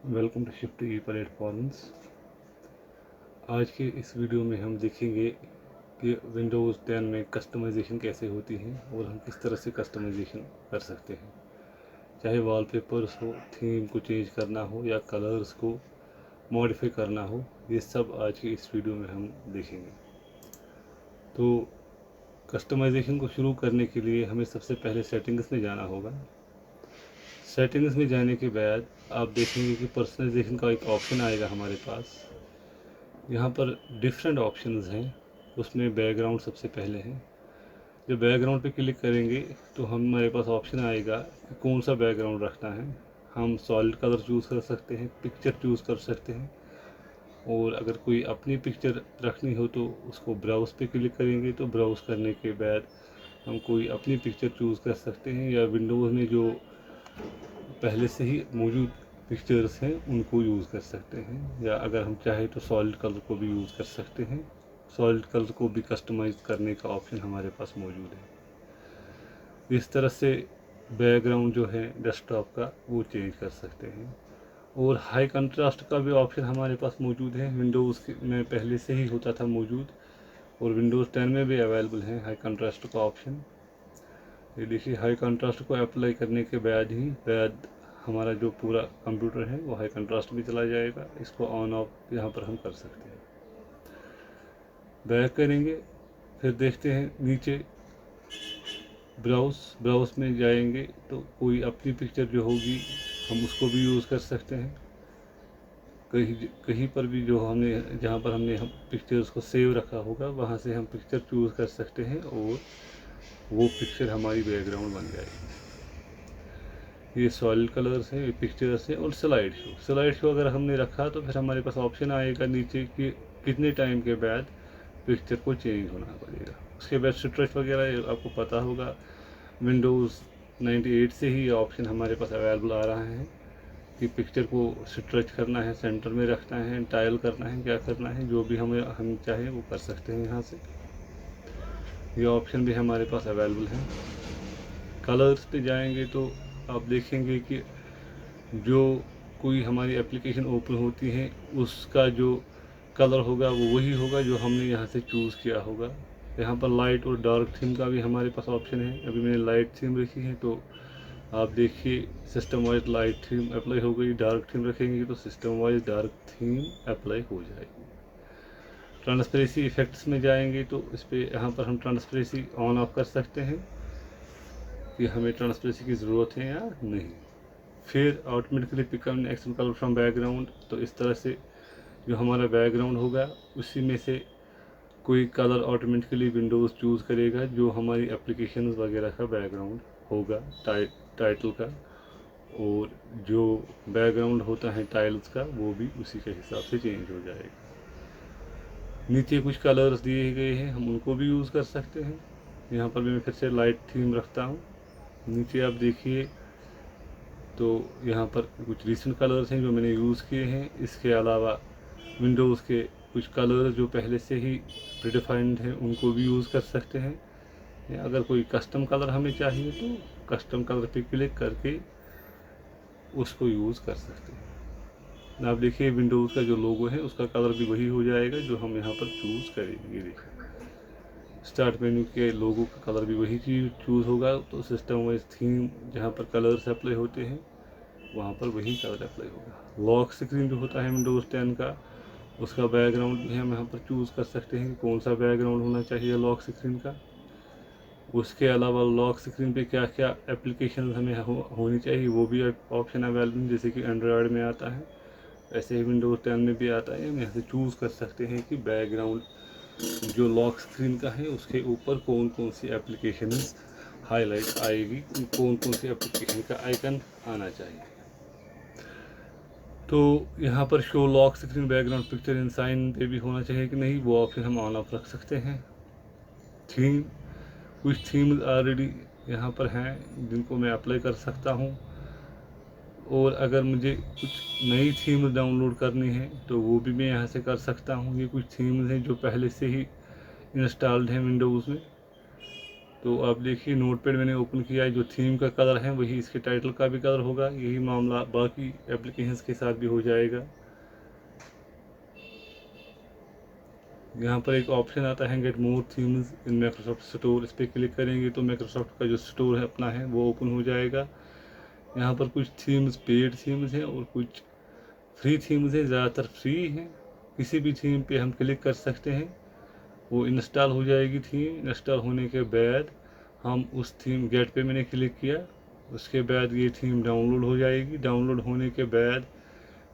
Welcome to Shift E platforms. आज के इस वीडियो में हम देखेंगे कि विंडोज़ 10 में कस्टमाइजेशन कैसे होती है और हम किस तरह से कस्टमाइजेशन कर सकते हैं, चाहे वॉलपेपर्स हो, थीम को चेंज करना हो या कलर्स को मॉडिफाई करना हो। ये सब आज की इस वीडियो में हम देखेंगे। तो कस्टमाइजेशन को शुरू करने के लिए हमें सबसे पहले सेटिंग्स में जाना होगा। सेटिंग्स में जाने के बाद आप देखेंगे कि पर्सनलाइजेशन का एक ऑप्शन आएगा हमारे पास। यहाँ पर डिफरेंट ऑप्शंस हैं, उसमें बैकग्राउंड सबसे पहले है। जब बैकग्राउंड पे क्लिक करेंगे तो हमारे पास ऑप्शन आएगा कि कौन सा बैकग्राउंड रखना है। हम सॉलिड कलर चूज़ कर सकते हैं, पिक्चर चूज़ कर सकते हैं, और अगर कोई अपनी पिक्चर रखनी हो तो उसको ब्राउज़ पे क्लिक करेंगे तो ब्राउज़ करने के बाद हम कोई अपनी पिक्चर चूज़ कर सकते हैं, या विंडोज़ में जो पहले से ही मौजूद पिक्चर्स हैं उनको यूज़ कर सकते हैं, या अगर हम चाहें तो सॉलिड कलर को भी यूज़ कर सकते हैं। सॉलिड कलर को भी कस्टमाइज करने का ऑप्शन हमारे पास मौजूद है। इस तरह से बैकग्राउंड जो है डेस्कटॉप का वो चेंज कर सकते हैं। और हाई कंट्रास्ट का भी ऑप्शन हमारे पास मौजूद है। विंडोज़ में पहले से ही होता था मौजूद, और विंडोज़ 10 में भी अवेलेबल है हाई कंट्रास्ट का ऑप्शन। ये देखिए, हाई कंट्रास्ट को अप्लाई करने के बाद हमारा जो पूरा कंप्यूटर है वो हाई कंट्रास्ट में चला जाएगा। इसको ऑन ऑफ यहाँ पर हम कर सकते हैं। बैक करेंगे, फिर देखते हैं नीचे ब्राउज़ में जाएंगे तो कोई अपनी पिक्चर जो होगी हम उसको भी यूज़ कर सकते हैं। कहीं पर भी जो जहाँ पर हमने हम पिक्चर्स को सेव रखा होगा वहाँ से हम पिक्चर चूज़ कर सकते हैं और वो पिक्चर हमारी बैकग्राउंड बन जाएगी। ये सॉलिड कलर्स हैं, ये पिक्चर्स हैं। और स्लाइड शो अगर हमने रखा तो फिर हमारे पास ऑप्शन आएगा नीचे कि कितने टाइम के बाद पिक्चर को चेंज होना पड़ेगा। उसके बाद स्ट्रेच वगैरह आपको पता होगा, विंडोज़ 98 से ही ये ऑप्शन हमारे पास अवेलेबल आ रहा है कि पिक्चर को स्ट्रेच करना है, सेंटर में रखना है, टाइल करना है, क्या करना है, जो भी हम चाहें वो कर सकते हैं। यहाँ से ये ऑप्शन भी हमारे पास अवेलेबल है। कलर्स पे जाएंगे तो आप देखेंगे कि जो कोई हमारी एप्लीकेशन ओपन होती है उसका जो कलर होगा वो वही होगा जो हमने यहाँ से चूज़ किया होगा। यहाँ पर लाइट और डार्क थीम का भी हमारे पास ऑप्शन है। अभी मैंने लाइट थीम रखी है तो आप देखिए system wise light theme apply हो गई। डार्क थीम रखेंगे तो system wise dark theme apply हो जाएगी। ट्रांसपेरेंसी इफेक्ट्स में जाएंगे तो इस पर यहाँ पर हम ट्रांसपेरेंसी ऑन ऑफ कर सकते हैं कि हमें ट्रांसपेरेंसी की ज़रूरत है या नहीं। फिर automatically pick accent colour from background, तो इस तरह से जो हमारा बैकग्राउंड होगा उसी में से कोई कलर ऑटोमेटिकली विंडोज़ चूज़ करेगा जो हमारी एप्लीकेशन वगैरह का बैकग्राउंड होगा, टाइटल का। और जो बैकग्राउंड होता है टाइल्स का वो भी उसी के हिसाब से चेंज हो जाएगा। नीचे कुछ कलर्स दिए गए हैं, हम उनको भी यूज़ कर सकते हैं। यहाँ पर भी मैं फिर से लाइट थीम रखता हूँ। नीचे आप देखिए तो यहाँ पर कुछ रिसेंट कलर्स हैं जो मैंने यूज़ किए हैं। इसके अलावा विंडोज़ के कुछ कलर्स जो पहले से ही प्रीडिफाइंड हैं उनको भी यूज़ कर सकते हैं, या अगर कोई कस्टम कलर हमें चाहिए तो कस्टम कलर पे क्लिक करके उसको यूज़ कर सकते हैं। आप देखिए विंडोज़ का जो लोगो है उसका कलर भी वही हो जाएगा जो हम यहाँ पर चूज़ करेंगे। देखिए स्टार्ट मेन्यू के लोगो का कलर भी वही चीज़ चूज़ होगा, तो सिस्टम वाइज थीम जहाँ पर कलर्स अप्लाई होते हैं वहाँ पर वही कलर अप्लाई होगा। लॉक स्क्रीन जो होता है विंडोज़ 10 का, उसका बैकग्राउंड भी हम यहाँ पर चूज़ कर सकते हैं कि कौन सा बैकग्राउंड होना चाहिए लॉक स्क्रीन का। उसके अलावा लॉक स्क्रीन पे क्या क्या एप्लीकेशन हमें होनी चाहिए वो भी ऑप्शन अवेलेबल, जैसे कि एंड्रॉयड में आता है वैसे ही विंडोज़ 10 में भी आता है। हम यहाँ से चूज़ कर सकते हैं कि बैकग्राउंड जो लॉक स्क्रीन का है उसके ऊपर कौन कौन सी एप्लीकेशन हाईलाइट आएगी, कौन कौन सी एप्लीकेशन का आइकन आना चाहिए। तो यहाँ पर show lock screen background picture in sign पे भी होना चाहिए कि नहीं, वो ऑप्शन हम ऑन ऑफ रख सकते हैं। थीम, कुछ थीम ऑलरेडी यहाँ पर हैं जिनको मैं अप्लाई कर सकता हूँ, और अगर मुझे कुछ नई थीम डाउनलोड करनी है तो वो भी मैं यहाँ से कर सकता हूँ। ये कुछ थीम्स हैं जो पहले से ही इंस्टॉल्ड हैं विंडोज़ में, तो आप देखिए नोटपैड मैंने ओपन किया है, जो थीम का कलर है वही इसके टाइटल का भी कलर होगा। यही मामला बाकी एप्लीकेशंस के साथ भी हो जाएगा। यहाँ पर एक ऑप्शन आता है get more themes in Microsoft store. इस पर क्लिक करेंगे तो माइक्रोसॉफ्ट का जो स्टोर है अपना है वो ओपन हो जाएगा। यहाँ पर कुछ थीम्स पेड थीम्स हैं और कुछ फ्री थीम्स हैं, ज़्यादातर फ्री हैं। किसी भी थीम पे हम क्लिक कर सकते हैं, वो इंस्टॉल हो जाएगी। थीम इंस्टॉल होने के बाद हम उस थीम गेट पे मैंने क्लिक किया, उसके बाद ये थीम डाउनलोड हो जाएगी। डाउनलोड होने के बाद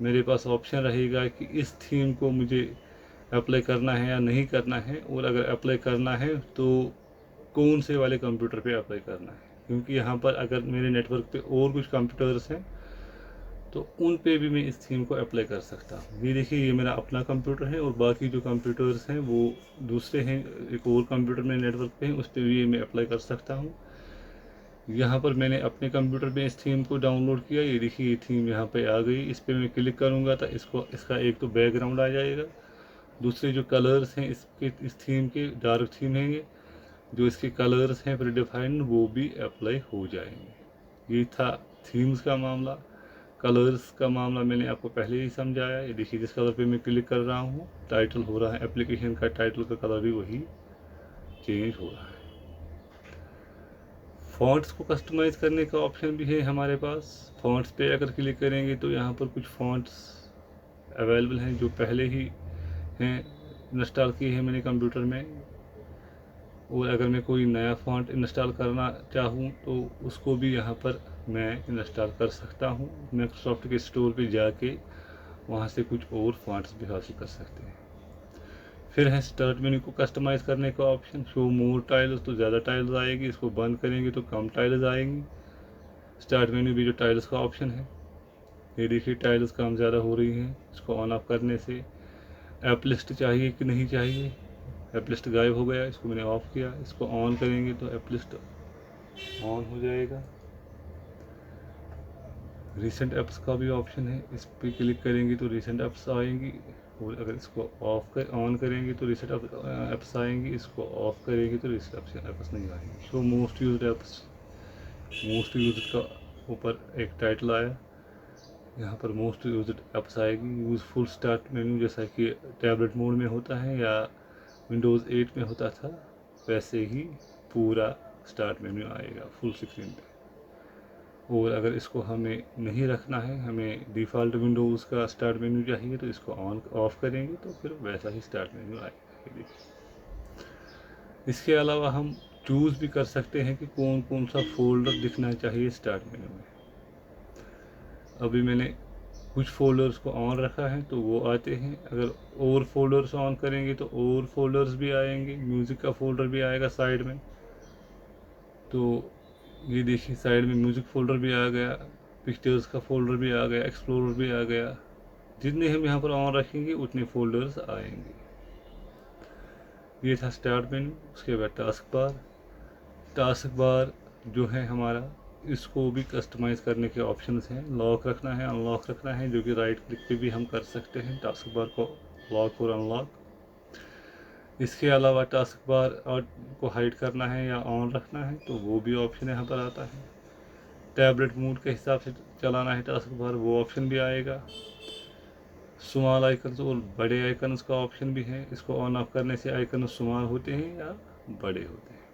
मेरे पास ऑप्शन रहेगा कि इस थीम को मुझे अप्लाई करना है या नहीं करना है, और अगर अप्लाई करना है तो कौन से वाले कंप्यूटर पे अप्लाई करना है। क्योंकि यहाँ पर अगर मेरे नेटवर्क पे और कुछ कंप्यूटर्स हैं तो उन पे भी मैं इस थीम को अप्लाई कर सकता हूँ। ये देखिए ये मेरा अपना कंप्यूटर है और बाकी जो कंप्यूटर्स हैं वो दूसरे हैं, एक और कंप्यूटर में नेटवर्क पे हैं, उस पर भी मैं अप्लाई कर सकता हूँ। यहाँ पर मैंने अपने कंप्यूटर में इस थीम को डाउनलोड किया। ये देखिए ये थीम यहाँ पे आ गई। इस पर मैं क्लिक करूँगा तो इसका एक तो बैकग्राउंड आ जाएगा, दूसरे जो कलर्स हैं इसके इस थीम के डार्क थीम हैं, जो इसके कलर्स हैं प्रीडिफाइंड वो भी अप्लाई हो जाएंगे। ये था थीम्स का मामला। कलर्स का मामला मैंने आपको पहले ही समझाया। ये देखिए जिस कलर पे मैं क्लिक कर रहा हूँ टाइटल हो रहा है, एप्लीकेशन का टाइटल का कलर भी वही चेंज हो रहा है। फ़ॉन्ट्स को कस्टमाइज़ करने का ऑप्शन भी है हमारे पास। फ़ॉन्ट्स पे अगर क्लिक करेंगे तो यहाँ पर कुछ फ़ॉन्ट्स अवेलेबल हैं जो पहले ही हैं, इंस्टॉल किए हैं मैंने कंप्यूटर में। और अगर मैं कोई नया फ़ॉन्ट इंस्टॉल करना चाहूँ तो उसको भी यहाँ पर मैं इंस्टॉल कर सकता हूँ। माइक्रोसॉफ्ट के स्टोर पे जाके वहाँ से कुछ और फ़ॉन्ट्स भी हासिल कर सकते हैं। फिर है स्टार्ट मेन्यू को कस्टमाइज़ करने का ऑप्शन। शो मोर टाइल्स तो ज़्यादा टाइल्स आएगी, इसको बंद करेंगे तो कम टाइल्स आएंगी। स्टार्ट मेन्यू भी जो टाइल्स का ऑप्शन है, ये देखिए टाइल्स कम ज़्यादा हो रही हैं। इसको ऑन ऑफ करने से ऐप लिस्ट चाहिए कि नहीं चाहिए, ऐप लिस्ट गायब हो गया, इसको मैंने ऑफ़ किया। इसको ऑन करेंगे तो ऐप लिस्ट ऑन हो जाएगा। रिसेंट ऐप्स का भी ऑप्शन है, इस पर क्लिक करेंगे तो रिसेंट ऐप्स आएंगी, और अगर इसको ऑन करेंगे तो रिसेंट ऐप्स आएंगी, इसको ऑफ करेंगे तो रिसेंट ऐप्स नहीं आएंगी। So most used apps, most used का ऊपर एक टाइटल आया, यहाँ पर मोस्ट यूज्ड ऐप्स आएगी। यूज़फुल स्टार्ट मेन्यू जैसा कि टैबलेट मोड में होता है या विंडोज़ 8 में होता था, वैसे ही पूरा स्टार्ट मेन्यू आएगा फुल स्क्रीन पे। और अगर इसको हमें नहीं रखना है, हमें डिफ़ॉल्ट विंडोज़ का स्टार्ट मेन्यू चाहिए, तो इसको ऑफ करेंगे तो फिर वैसा ही स्टार्ट मेन्यू आएगा। देखिए इसके अलावा हम चूज़ भी कर सकते हैं कि कौन कौन सा फ़ोल्डर दिखना चाहिए स्टार्ट मेन्यू में। अभी मैंने कुछ फ़ोल्डर्स को ऑन रखा है तो वो आते हैं। अगर और फोल्डर्स ऑन करेंगे तो और फोल्डर्स भी आएंगे, म्यूज़िक का फ़ोल्डर भी आएगा साइड में। तो ये देखिए साइड में म्यूज़िक फ़ोल्डर भी आ गया, पिक्चर्स का फ़ोल्डर भी आ गया, एक्सप्लोरर भी आ गया। जितने हम यहाँ पर ऑन रखेंगे उतने फ़ोल्डर्स आएंगे। ये था स्टार्ट मेन्यू। उसके बाद टास्क बार। टास्क बार जो है हमारा, इसको भी कस्टमाइज़ करने के ऑप्शंस हैं। लॉक रखना है, अनलॉक रखना है, जो कि राइट क्लिक पे भी हम कर सकते हैं टास्क बार को लॉक और अनलॉक। इसके अलावा टास्क बार को हाइड करना है या ऑन रखना है तो वो भी ऑप्शन यहाँ पर आता है। टैबलेट मोड के हिसाब से चलाना है टास्क बार, वो ऑप्शन भी आएगा। स्मॉल आइकन्स और बड़े आइकन्स का ऑप्शन भी है। इसको ऑन ऑफ करने से आइकन स्मॉल होते हैं या बड़े होते हैं।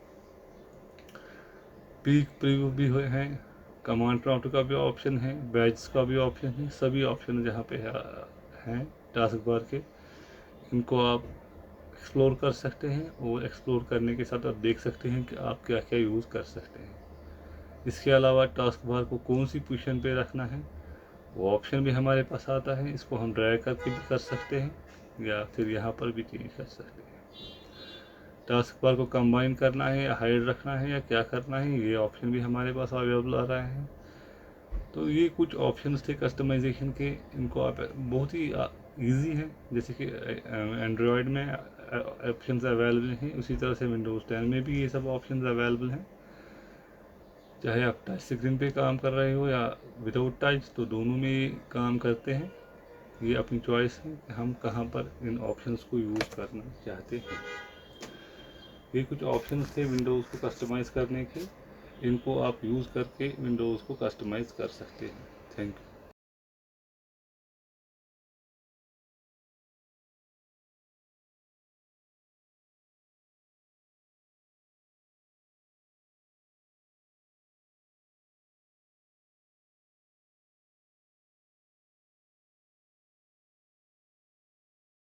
पीक प्रीव्यू भी हैं, कमांड प्रॉम्प्ट का भी ऑप्शन है, बैच का भी ऑप्शन है। सभी ऑप्शन जहाँ पे हैं टास्क बार के, इनको आप एक्सप्लोर कर सकते हैं और एक्सप्लोर करने के साथ आप देख सकते हैं कि आप क्या क्या यूज़ कर सकते हैं। इसके अलावा टास्क बार को कौन सी पोजीशन पे रखना है वो ऑप्शन भी हमारे पास आता है। इसको हम ड्रैग करके भी कर सकते हैं या फिर यहाँ पर भी चेंज कर सकते हैं। टास्क बार को कंबाइन करना है या हाइड रखना है या क्या करना है, ये ऑप्शन भी हमारे पास अवेलेबल आ रहे हैं। तो ये कुछ ऑप्शंस थे कस्टमाइजेशन के, इनको आप बहुत ही ईजी हैं। जैसे कि एंड्रॉयड में ऑप्शंस अवेलेबल हैं, उसी तरह से विंडोज़ 10 में भी ये सब ऑप्शंस अवेलेबल हैं। चाहे आप टच स्क्रीन पे काम कर रहे हो या विदाउट टच, तो दोनों में काम करते हैं। ये अपनी चॉइस है कि हम कहाँ पर इन ऑप्शंस को यूज़ करना चाहते हैं। ये कुछ ऑप्शंस थे विंडोज़ को कस्टमाइज़ करने के, इनको आप यूज़ करके विंडोज़ को कस्टमाइज़ कर सकते हैं। Thank you.